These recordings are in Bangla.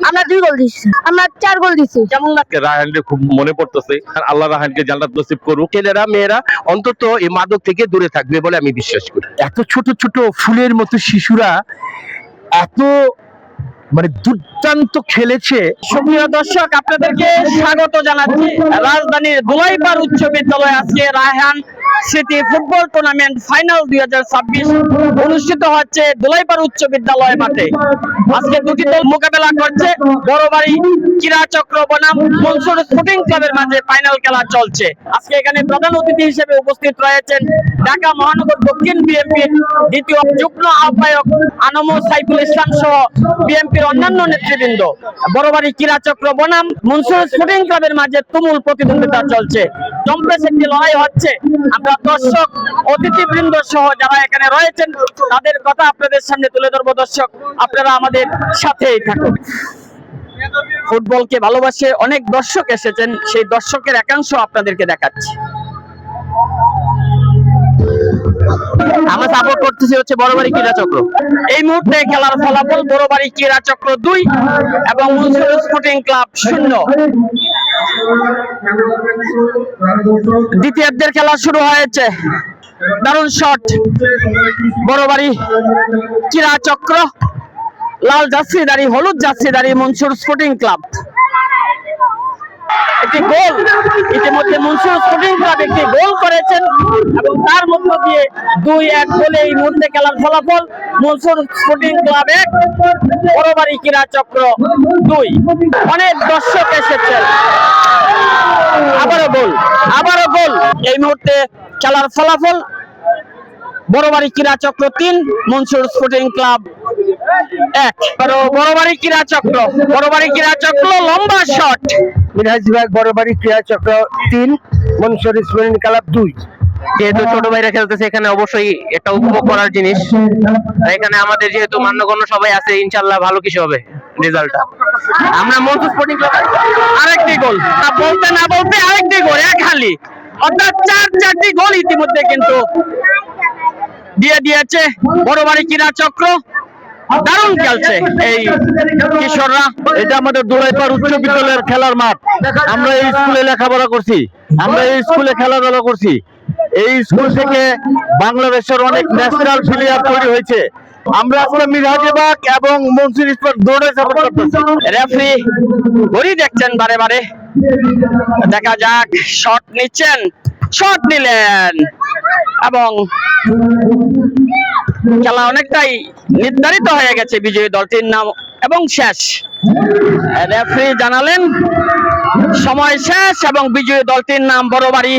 আমরা 2 গোল দিয়েছি, আমরা 4 গোল দিয়েছি। কেমন লাগছে? রায়হানকে খুব মনে পড়তেছে। আল্লাহ রায়হানকে জান্নাত নসিব করুক। ছেলেরা মেয়েরা অন্তত এই মাদক থেকে দূরে থাকবে বলে আমি বিশ্বাস করি। এত ছোট ছোট ফুলের মতো শিশুরা এত দুর্দান্ত খেলেছে। সুপ্রিয় দর্শক, আপনাদেরকে স্বাগত জানাচ্ছি রাজধানীর দুলাইপাড় উচ্চ বিদ্যালয়ে। আজকে Raihan city football tournament final 2026 অনুষ্ঠিত হচ্ছে দুলাইপাড় উচ্চ বিদ্যালয় মাঠে। আজকে দুটি দল মোকাবেলা করছে। বড়বাড়ি ক্রীড়া চক্র বনাম মনসুর স্পোর্টিং ক্লাবের মাঝে ফাইনাল খেলা চলছে। আজকে এখানে প্রধান অতিথি হিসেবে উপস্থিত রয়েছেন ঢাকা মহানগর দক্ষিণ বিএনপির দ্বিতীয় যুগ্ম আহ্বায়ক আনম সাইফুল ইসলাম সহ বিএনপির অন্যান্য নেতৃবৃন্দ। বড়বাড়ি ক্রীড়া চক্র বনাম মনসুর স্পোর্টিং ক্লাবের মাঝে তুমুল প্রতিদ্বন্দ্বিতা চলছে। জম্পেশ একটি লড়াই হচ্ছে। আমরা দর্শক অতিথিবৃন্দ সহ যারা এখানে রয়েছেন তাদের কথা আপনাদের সামনে তুলে ধরবো। দর্শক, আপনারা আমাদের সাথেই থাকুন। ফুটবলকে ভালোবাসে অনেক দর্শক এসেছেন, সেই দর্শকের একাংশ আপনাদেরকে দেখাচ্ছি। আমরা সাপোর্ট করতেছি হচ্ছে বড়বাড়ি ক্রীড়া চক্র। এই মুহূর্তে খেলার ফলাফল বড়বাড়ি ক্রীড়া চক্র 2 এবং মনসুর স্পোর্টিং ক্লাব 0। দ্বিতীয়ার্ধের খেলা শুরু হয়েছে। দারুণ শট বড়বাড়ি ক্রীড়া চক্র, লাল জার্সিধারী হলুদ জার্সিধারী মনসুর স্পোর্টিং ক্লাব। একটি গোল ইতিমধ্যে মনসুর স্পোর্টিং ক্লাব একটি গোল করেছেন এবং তার মধ্য দিয়ে 2-1 গোলে এই মুহূর্তে খেলার ফলাফল মনসুর স্পোর্টিং ক্লাব 1 বড়বাড়ি ক্রীড়া চক্র 2। অনেক দর্শক এসেছেন। আবারও গোল এই মুহূর্তে খেলার ফলাফল বড়বাড়ি ক্রীড়া চক্র 3 মনসুর স্পোর্টিং ক্লাব 1। বড়বাড়ি ক্রীড়া চক্র লম্বা শট। মিরাজবাগ বড়বাড়ি ক্রীড়া চক্র 3 মনসুর স্পোর্টিং ক্লাব 2। যেহেতু ছোট ভাইরা খেলতেছে, এখানে অবশ্যই একটা উপভোগ করার জিনিস। এখানে আমাদের যেহেতু মান্যগণ্য সবাই আছে, ইনশাল্লাহ ভালো কিছু হবে রেজাল্টটা। আমরা মনসুর স্পোর্টিং ক্লাব আরেকটি গোল, তা বলতে না বলতে আরেকটি গোল, এক হালি, অর্থাৎ 4টি গোল ইতিমধ্যে কিন্তু দিয়ে দিয়েছে বড়বাড়ি ক্রীড়া চক্র। দারুণ খেলছে এই কিশোররা। এটা আমাদের দুলাইপাড় উচ্চ বিদ্যালয়ের খেলার মাঠ। আমরা এই স্কুলে লেখাপড়া করছি, আমরা এই স্কুলে খেলাধুলা করছি। এই স্কুল থেকে বাংলাদেশের অনেক ন্যাশনাল প্লেয়ার তৈরি হয়েছে। আমরা আজকে মিরাজবাগ এবং মনসুর স্পোর্ট দৌড়ে সাপোর্ট করতেছি। রেফারি ঘড়ি দেখছেন বারে বারে। দেখা যাক, শট নিলেন এবং খেলা অনেকটাই নির্ধারিত হয়ে গেছে বিজয়ী দলটির নাম এবং শেষ। রেফারি জানালেন সময় শেষ এবং বিজয়ী দলটির নাম বড়বাড়ি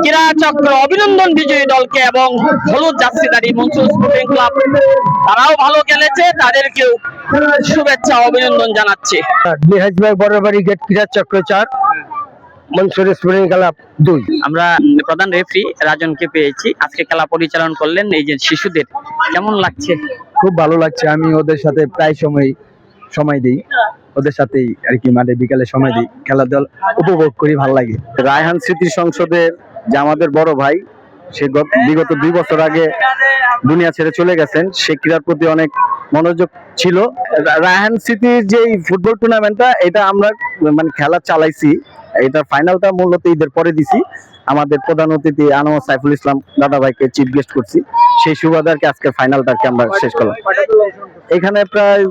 ক্রীড়া চক্র। অভিনন্দন বিজয়ী দলকে এবং হলুদ জার্সিধারী মনসুর স্পোর্টিং ক্লাব। তারাও ভালো খেলেছে, তাদেরকেও শুভেচ্ছা অভিনন্দন জানাচ্ছি। মিরাজবাগ বড়বাড়ি গেট ক্রীড়া চক্র 4 মনসুর স্পোর্টিং ক্লাব 2। আমরা প্রধান রেফারি রাজনকে পেয়েছি। আজকে খেলা পরিচালনা করলেন এই যে শিশুদের, কেমন লাগছে? খুব ভালো লাগছে। আমি ওদের সাথে প্রায় সময় দিই, ওদের সাথেই আর কি মাঠে বিকালে সময় দিই, খেলাধুলা উপভোগ করি, ভালো লাগে। রায়হান স্মৃতি সংসদের যে আমাদের বড় ভাই, সে বিগত 2 বছর আগে দুনিয়া ছেড়ে চলে গেছেন। সে ক্রীড়ার প্রতি অনেক মনোযোগ ছিল। রায়হান স্মৃতির যে ফুটবল টুর্নামেন্টটা, এটা আমরা খেলা চালাইছি। এটার ফাইনালটা মূলত ঈদের পরে দিছি। আমাদের প্রধান অতিথি আনম সাইফুল ইসলাম দাদা ভাইকে চিফ গেস্ট করছি। সেই সুবাদারকে আজকে ফাইনালটাকে আমরা শেষ করলাম। এখানে প্রায়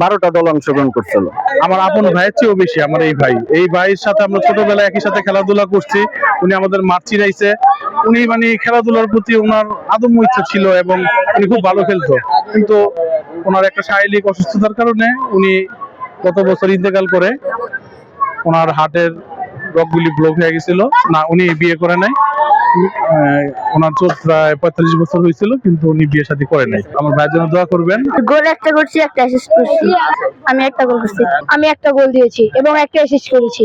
12টা দল অংশগ্রহণ করছিল। আমার আপন ভাইয়ের চেয়েও বেশি আমার এই ভাইয়ের সাথে আমরা ছোটবেলায় একই সাথে খেলাধুলা করছি। উনি আমাদের মাঠ চিনাইছে। উনি খেলাধুলার প্রতি ওনার আদম্য ইচ্ছা ছিল এবং উনি খুব ভালো খেলতো, কিন্তু ওনার একটা শারীরিক অসুস্থতার কারণে উনি গত বছর ইন্তেকাল করে। ওনার হার্টের রগগুলি ব্লক হয়ে গেছিল। না, উনি বিয়ে করে নাই। ওনার প্রায় 45 বছর হয়েছিল, কিন্তু উনি বিয়ে শাদী করে নাই। আমার ভাইয়ের জন্য দোয়া করবেন। গোল একটা করছি, একটা অ্যাসিস্ট করছি। আমি একটা গোল করছি, আমি একটা গোল দিয়েছি এবং একটা অ্যাসিস্ট করেছি।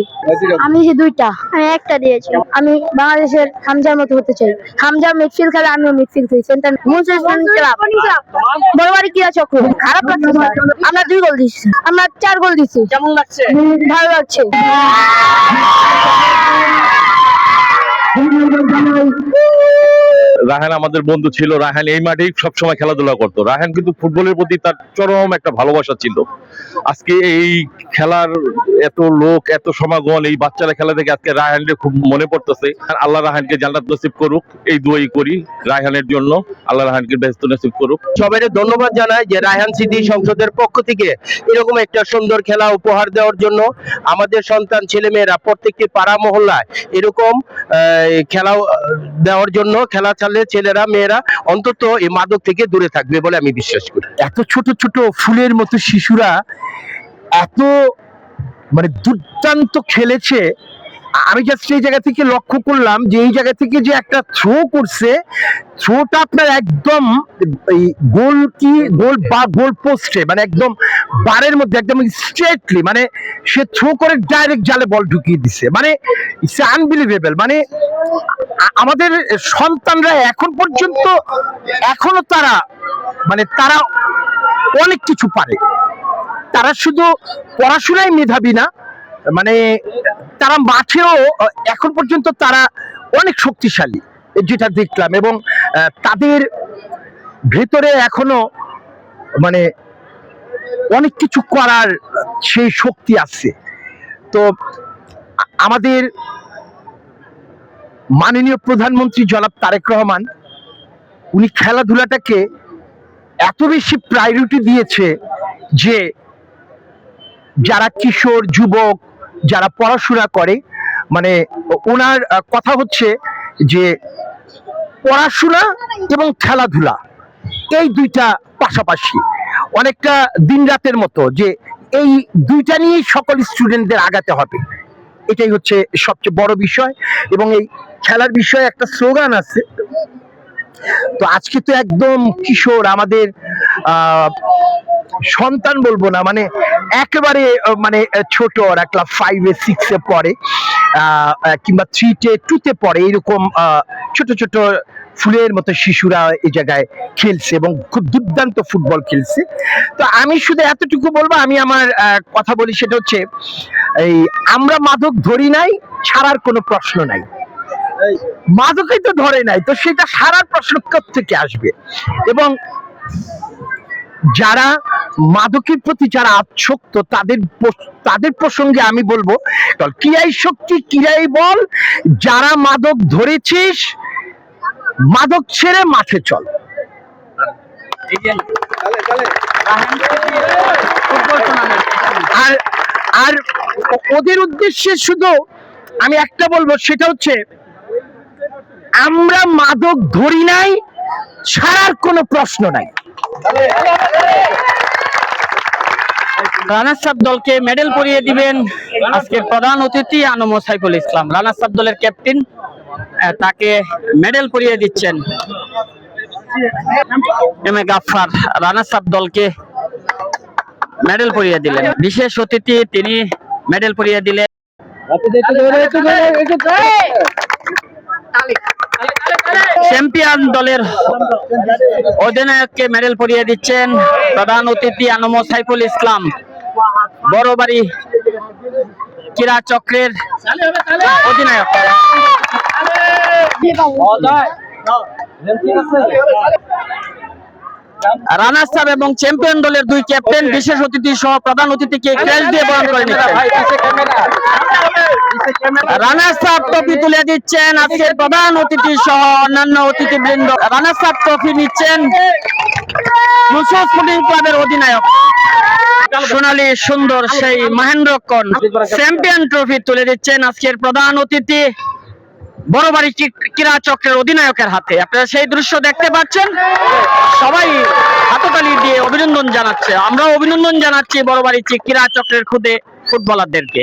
আমি 2টা, আমি একটা দিয়েছি। আমি বাংলাদেশের হামজার মতো হতে চাই। হামজা মিডফিল্ড খেলে, আমিও মিডফিল্ড খেলি। সেন্টার মনসুর ক্লাব বড়বাড়ি ক্রীড়া চক্র। খারাপ লাগছে, আমরা 2 গোল দিয়েছি, আমরা 4 গোল দিয়েছি। কেমন লাগছে? ভালো লাগছে। রায়হান আমাদের বন্ধু ছিল। রায়হান এই মাঠেই সবসময় খেলাধুলা করতো। রায়হান কিন্তু ফুটবলের প্রতি তার চরম একটা ভালোবাসা ছিল। আজকে এই খেলার এত লোক, এত সমাগম, এই বাচ্চারা খেলা থেকে আজকে রায়হানকে খুব মনে পড়তেছে। আল্লাহ রায়হানকে জান্নাত নসিব করুক, এই দোয়াই করি রায়হানের জন্য। আল্লাহ রায়হানকে বেহেশত নসিব করুক। সবাই ধন্যবাদ জানাই যে রায়হান স্মৃতি সংসদের পক্ষ থেকে এরকম একটা সুন্দর খেলা উপহার দেওয়ার জন্য। আমাদের সন্তান ছেলেমেয়েরা প্রত্যেকটি পাড়া মহল্লায় এরকম খেলা দেওয়ার জন্য, খেলা চালে ছেলেরা মেয়েরা অন্তত এই মাদক থেকে দূরে থাকবে বলে আমি বিশ্বাস করি। এত ছোট ছোট ফুলের মতো শিশুরা এত মানে দুর্দান্ত খেলেছে। আমি জাস্ট এই জায়গা থেকে লক্ষ্য করলাম যে এই জায়গা থেকে যে একটা থ্রো করছে, থ্রোটা আপনার একদম গোল পোস্টে, মানে একদম বারের মধ্যে একদম স্ট্রেটলি, মানে সে থ্রো করে ডাইরেক্ট জালে বল ঢুকিয়ে দিছে। মানে ইটস আনবিলিভেবল। মানে আমাদের সন্তানরা এখন পর্যন্ত এখনো তারা অনেক কিছু পারে। তারা শুধু পড়াশোনায় মেধাবী না, মানে তারা মাঠেও এখন পর্যন্ত তারা অনেক শক্তিশালী, যেটা দেখলাম। এবং তাদের ভেতরে এখনো মানে অনেক কিছু করার সেই শক্তি আছে। তো আমাদের মাননীয় প্রধানমন্ত্রী জনাব তারেক রহমান, উনি খেলাধুলাটাকে এত বেশি প্রায়োরিটি দিয়েছে যে যারা কিশোর যুবক, যারা পড়াশোনা করে, মানে ওনার কথা হচ্ছে যে পড়াশোনা এবং খেলাধুলা এই দুইটা পাশাপাশি, অনেকটা দিন রাতের মতো, যে এই দুইটা নিয়েই সকল স্টুডেন্টদের আগাতে হবে। এটাই হচ্ছে সবচেয়ে বড় বিষয়। এবং এই খেলার বিষয়ে একটা স্লোগান আছে। তো আজকে তো একদম কিশোর, আমাদের সন্তান বলবো না, মানে একেবারে মানে ছোট, আর একটা 5-এ 6-এ পড়ে, কিংবা 3-তে 2-তে পড়ে, এরকম ছোট ছোট ফুলের মতো শিশুরা এই জায়গায় খেলছে এবং খুব দুর্দান্ত ফুটবল খেলছে। তো আমি শুধু এতটুকু বলবো, আমি আমার কথা বলি, সেটা হচ্ছে এই আমরা মাদক ধরি নাই, ছাড়ার কোনো প্রশ্ন নাই। মাদকই তো ধরে নাই, তো সেটা সারার প্রশ্ন থেকে আসবে। এবং যারা মাদকের প্রতি যারা আসক্ত, তাদের প্রসঙ্গে আমি বলবো, ক্রীড়াই শক্তি, ক্রীড়াই বল। যারা মাদক ধরেছিস, মাদক ছেড়ে মাঠে চল। আর আর ওদের উদ্দেশ্যে শুধু আমি একটা বলবো, সেটা হচ্ছে আমরা মাদক ধরি নাই, ছাড়ার কোনো প্রশ্ন নাই। রানার্স আপ দলকে মেডেল পরিয়ে দিবেন আজকের প্রধান অতিথি আনম সাইফুল ইসলাম। রানার্স আপ দলের ক্যাপ্টেন, তাকে মেডেল পরিয়ে দিচ্ছেন M A Gaffar. Runners up দলকে মেডেল পরিয়ে দিলেন। বিশেষ অতিথি তিনি মেডেল পরিয়ে দিলেন। চ্যাম্পিয়ন দলের অধিনায়ককে মেডেল পরিয়ে দিচ্ছেন প্রধান অতিথি আনম সাইফুল ইসলাম, বড়বাড়ি ক্রীড়া চক্রের অধিনায়ক। রানার্স আপ এবং চ্যাম্পিয়ন দলের দুই ক্যাপ্টেন বিশেষ অতিথি সহ প্রধান অতিথিকে ক্রেস্ট দিয়ে বরণ করে নিচ্ছেন। রানার্স আপ ট্রফি তুলে দিচ্ছেন আজকের প্রধান অতিথি সহ অন্যান্য অতিথিবৃন্দ। রানার্স আপ ট্রফি নিচ্ছেন নুসরাত স্পোর্টিং ক্লাবের অধিনায়ক সোনালী সুন্দর সেই মহেন্দ্রক্ষণ। চ্যাম্পিয়ন ট্রফি তুলে দিচ্ছেন আজকের প্রধান অতিথি বড়বাড়ি ক্রীড়া চক্রের অধিনায়কের হাতে। আপনারা সেই দৃশ্য দেখতে পাচ্ছেন, সবাই হাততালি দিয়ে অভিনন্দন জানাচ্ছে। আমরাও অভিনন্দন জানাচ্ছি বড়বাড়ি ক্রীড়া চক্রের খুদে ফুটবলারদেরকে।